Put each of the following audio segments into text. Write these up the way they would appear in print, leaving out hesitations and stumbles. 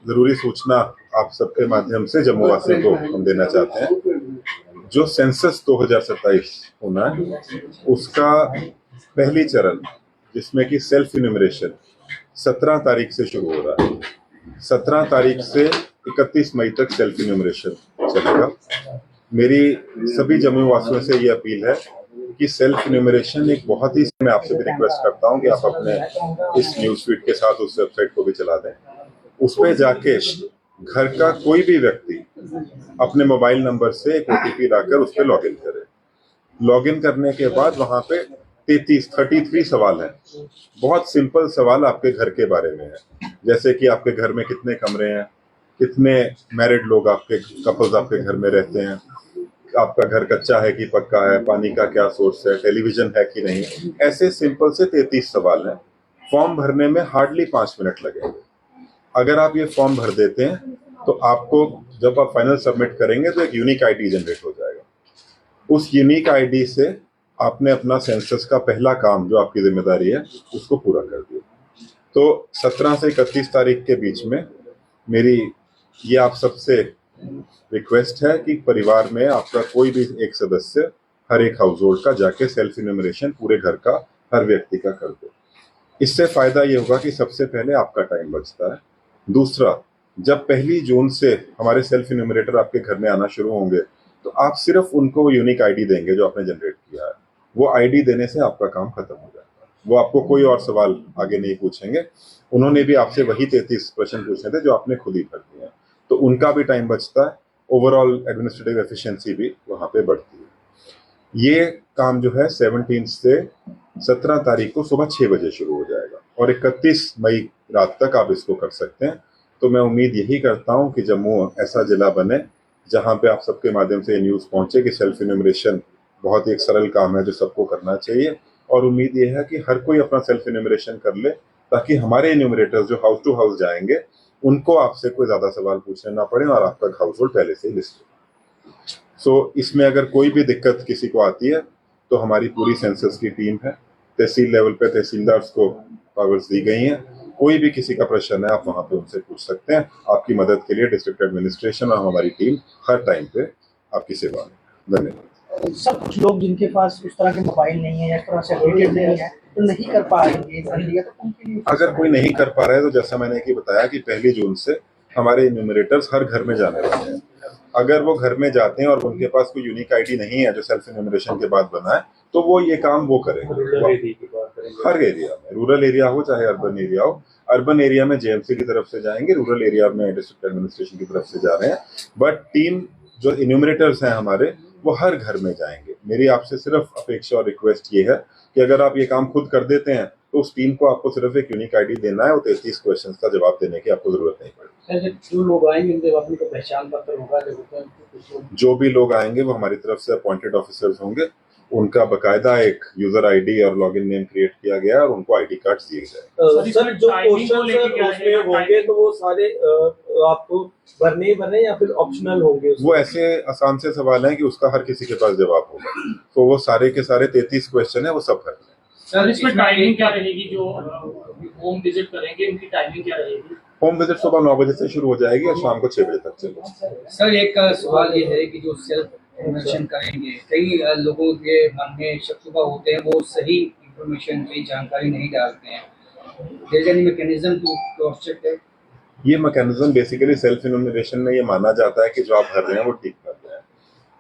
जरूरी सूचना आप सबके माध्यम से जम्मू वासियों को हम देना चाहते हैं। जो सेंसस 2027 होना है उसका पहली चरण जिसमें कि सेल्फ इन्यूमरेशन 17 तारीख से शुरू हो रहा है। 17 तारीख से 31 मई तक सेल्फ इन्यूमरेशन चलेगा। मेरी सभी जम्मू वासियों से ये अपील है कि सेल्फ इन्यूमरेशन एक बहुत ही, मैं आपसे भी रिक्वेस्ट करता हूं कि आप अपने इस न्यूज फीड के साथ उस वेबसाइट को भी चला दें। उस पे जाके घर का कोई भी व्यक्ति अपने मोबाइल नंबर से एक ओटीपी डालकर उस पर लॉग इन करे। लॉग इन करने के बाद वहां पे 33 सवाल हैं। बहुत सिंपल सवाल आपके घर के बारे में है, जैसे कि आपके घर में कितने कमरे हैं, कितने मैरिड लोग आपके कपल्स आपके घर में रहते हैं, आपका घर कच्चा है कि पक्का है, पानी का क्या सोर्स है, टेलीविजन है कि नहीं। ऐसे सिंपल से 33 सवाल हैं। फॉर्म भरने में हार्डली 5 मिनट लगेंगे। अगर आप ये फॉर्म भर देते हैं तो आपको जब आप फाइनल सबमिट करेंगे तो एक यूनिक आईडी जनरेट हो जाएगा। उस यूनिक आईडी से आपने अपना सेंसस का पहला काम जो आपकी जिम्मेदारी है उसको पूरा कर दिया। तो 17 से 31 तारीख के बीच में मेरी ये आप सबसे रिक्वेस्ट है कि परिवार में आपका कोई भी एक सदस्य हर एक हाउस होल्ड का जाके सेल्फ इन्यूमरेशन पूरे घर का हर व्यक्ति का कर दे। इससे फायदा ये होगा कि सबसे पहले आपका टाइम बचता है। दूसरा, जब 1 जून से हमारे सेल्फ इन्यूमरेटर आपके घर में आना शुरू होंगे तो आप सिर्फ उनको यूनिक आईडी देंगे जो आपने जनरेट किया है। वो आईडी देने से आपका काम खत्म हो जाएगा। वो आपको कोई और सवाल आगे नहीं पूछेंगे। उन्होंने भी आपसे वही 33 प्रश्न पूछे थे जो आपने खुद ही भर दिए हैं, तो उनका भी टाइम बचता है। ओवरऑल एडमिनिस्ट्रेटिव एफिशिएंसी भी वहां पे बढ़ती है। ये काम जो है 17 से 17 तारीख को सुबह 6 बजे शुरू हो जाएगा और 31 मई रात तक आप इसको कर सकते हैं। तो मैं उम्मीद यही करता हूं कि जम्मू ऐसा जिला बने जहां पे आप सबके माध्यम से ये न्यूज पहुंचे कि सेल्फ इन्यूमरेशन बहुत ही एक सरल काम है जो सबको करना चाहिए। और उम्मीद ये है कि हर कोई अपना सेल्फ इन्यूमरेशन कर ले ताकि हमारे इन्यूमरेटर्स जो हाउस टू हाउस जाएंगे उनको आपसे कोई ज्यादा सवाल पूछने ना पड़े और आपका हाउस होल्ड पहले से ही लिस्ट हो। इसमें अगर कोई भी दिक्कत किसी को आती है तो हमारी पूरी सेंसस की टीम है। तहसील लेवल पे तहसीलदार्स को पावर्स दी गई हैं। कोई भी किसी का प्रश्न है आप वहां पे उनसे पूछ सकते हैं। आपकी मदद के लिए डिस्ट्रिक्ट एडमिनिस्ट्रेशन और हमारी टीम हर टाइम पे आपकी सेवा में। धन्यवाद। सब कुछ लोग जिनके पास उस तरह के मोबाइल नहीं है या तरह से अपडेटेड नहीं है तो नहीं कर पाएंगे, तो उनके लिए अगर कोई नहीं कर पा रहा है तो जैसा मैंने कि बताया कि 1 जून से हमारे इन्यूमरेटर्स हर घर में जाने वाले हैं। अगर वो घर में जाते हैं और उनके पास कोई यूनिक आईडी नहीं है जो सेल्फ इन्यूमरेशन के बाद बना है तो वो ये काम वो करेंगे। हर एरिया में, रूरल एरिया हो चाहे अर्बन एरिया हो। अर्बन एरिया में जेएमसी की तरफ से जाएंगे, रूरल एरिया में डिस्ट्रिक्ट एडमिनिस्ट्रेशन की तरफ से जा रहे हैं। बट टीम जो इन्यूमरेटर्स हैं हमारे वो हर घर में जाएंगे। मेरी आपसे सिर्फ अपेक्षा और रिक्वेस्ट ये है कि अगर आप ये काम खुद कर देते हैं तो उस टीम को आपको सिर्फ एक यूनिक आईडी देना है और 33 क्वेश्चंस का जवाब देने की आपको जरूरत नहीं पड़ेगी। जो लोग आएंगे उनके अपनी को पहचान पत्र होगा, जो भी लोग आएंगे वो हमारी तरफ से अपॉइंटेड ऑफिसर्स होंगे। उनका बकायदा एक यूजर आईडी और लॉगिन नेम क्रिएट किया गया है और उनको आईडी कार्ड दिए जाए। सर जो क्वेश्चन उसमें होंगे तो वो सारे आपको भरने या फिर ऑप्शनल होंगे? वो ऐसे आसान से सवाल हैं कि उसका हर किसी के पास जवाब होगा। तो वो सारे के सारे 33 क्वेश्चन है वो सब भरने। सर इसमें टाइमिंग क्या रहेगी? जो होम विजिट करेंगे उनकी टाइमिंग क्या रहेगी? होम विजिट सुबह 9 बजे से शुरू हो जाएगी और शाम को 6 बजे तक चलेगी। सर एक सवाल ये है कि जो सेल्फ इन्फॉर्मेशन करेंगे, कई लोगों के मन में शक शुबा होते हैं, वो सही इंफॉर्मेशन सही जानकारी नहीं डालते हैं। मैकेनिज्म टू क्रॉस चेक है। ये मैकेनिज्म बेसिकली सेल्फ इन्यूमरेशन में ये माना जाता है कि जो आप भर रहे हैं वो ठीक भर रहे हैं।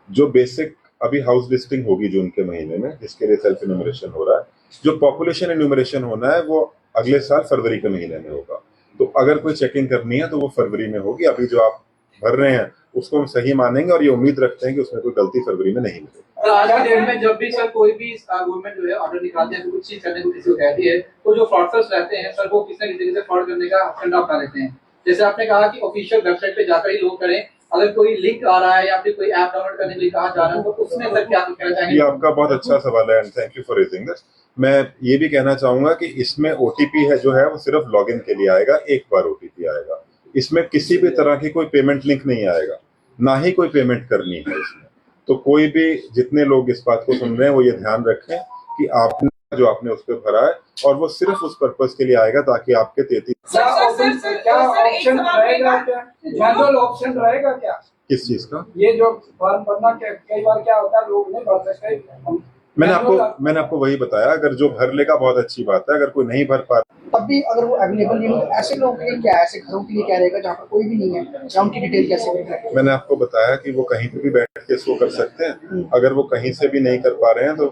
जो बेसिक अभी हाउस लिस्टिंग होगी जून के महीने में जिसके लिए सेल्फ इन्यूमरेशन हो रहा है, जो पॉपुलेशन इन्यूमरेशन होना है वो अगले साल फरवरी के महीने में होगा। तो अगर कोई चेकिंग करनी है तो वो फरवरी में होगी। अभी जो आप भर रहे हैं उसको हम सही मानेंगे और ये उम्मीद रखते हैं कि उसमें कोई गलती फरवरी में नहीं मिलेगी। आज के डेट में जब भी सर कोई भी गवर्नमेंट जो है ऑर्डर निकालते हैं कुछ चीज करने को किसी को कहती है तो जो फ्रॉडस्टर्स रहते हैं सर वो किसी न किसी से फ्रॉड करने का फंडा अपना लेते हैं। जैसे आपने कहा कि ऑफिशियल वेबसाइट पे जाकर ही लोग करें। अगर कोई लिंक आ रहा है या फिर कोई ऐप डाउनलोड करने के लिए कहा जा रहा है तो उसमें सर क्या कहना चाहेंगे? ये आपका बहुत अच्छा सवाल है and thank you for raising this. मैं ये भी कहना चाहूंगा कि इसमें ओटीपी है जो है वो सिर्फ लॉगिन के लिए आएगा। एक बार ओटीपी आएगा। इसमें किसी भी तरह की कोई पेमेंट लिंक नहीं आएगा, ना ही कोई पेमेंट करनी है इसमें। तो कोई भी जितने लोग इस बात को सुन रहे हैं वो ये ध्यान रखें कि आपने जो आपने उस पर भरा है, और वो सिर्फ उस पर्पस के लिए आएगा ताकि आपके 33 क्या ऑप्शन रहेगा, क्या जनरल ऑप्शन रहेगा क्या किस चीज का? ये जो फॉर्म भरना कई बार क्या होता है लोग नहीं भर सकते। मैंने आपको वही बताया, अगर जो भर लेगा बहुत अच्छी बात है, अगर कोई नहीं भर पा तब भी अगर वो अवेलेबल नहीं हो तो ऐसे लोगों के लिए क्या है, ऐसे घरों के लिए क्या रहेगा जहाँ पर कोई भी नहीं है, या उनकी डिटेल कैसे मिलेगी? मैंने आपको बताया कि वो कहीं पे भी बैठ के शो कर सकते हैं। अगर वो कहीं से भी नहीं कर पा रहे हैं तो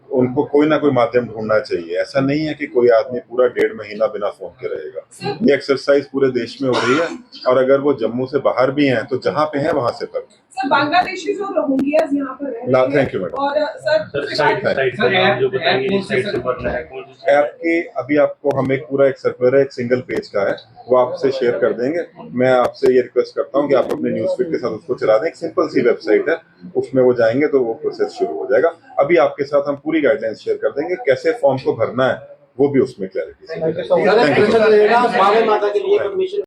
उनको कोई ना कोई माध्यम ढूंढना चाहिए। ऐसा नहीं है कि कोई आदमी पूरा 1.5 महीना बिना फोन के रहेगा। ये एक्सरसाइज पूरे देश में हो रही है, और अगर वो जम्मू से बाहर भी हैं तो जहाँ पे हैं वहां से कर। सर बांग्लादेशी जो रोहिंग्यास यहाँ पर रह रहे हैं, थैंक यू मैडम। और ऐप के अभी आपको हम एक पूरा एक सर्कुलर है, एक सिंगल पेज का है, वो आपसे शेयर कर देंगे। मैं आपसे ये रिक्वेस्ट करता हूँ कि आप अपने न्यूज़ फीड के साथ उसको चला दें। एक सिंपल सी वेबसाइट है, उसमें वो जाएंगे तो वो प्रोसेस शुरू हो जाएगा। अभी आपके साथ हम पूरी गाइडलाइंस शेयर कर देंगे, कैसे फॉर्म को भरना है वो भी उसमें क्लैरिटी। माता के लिए परमिशन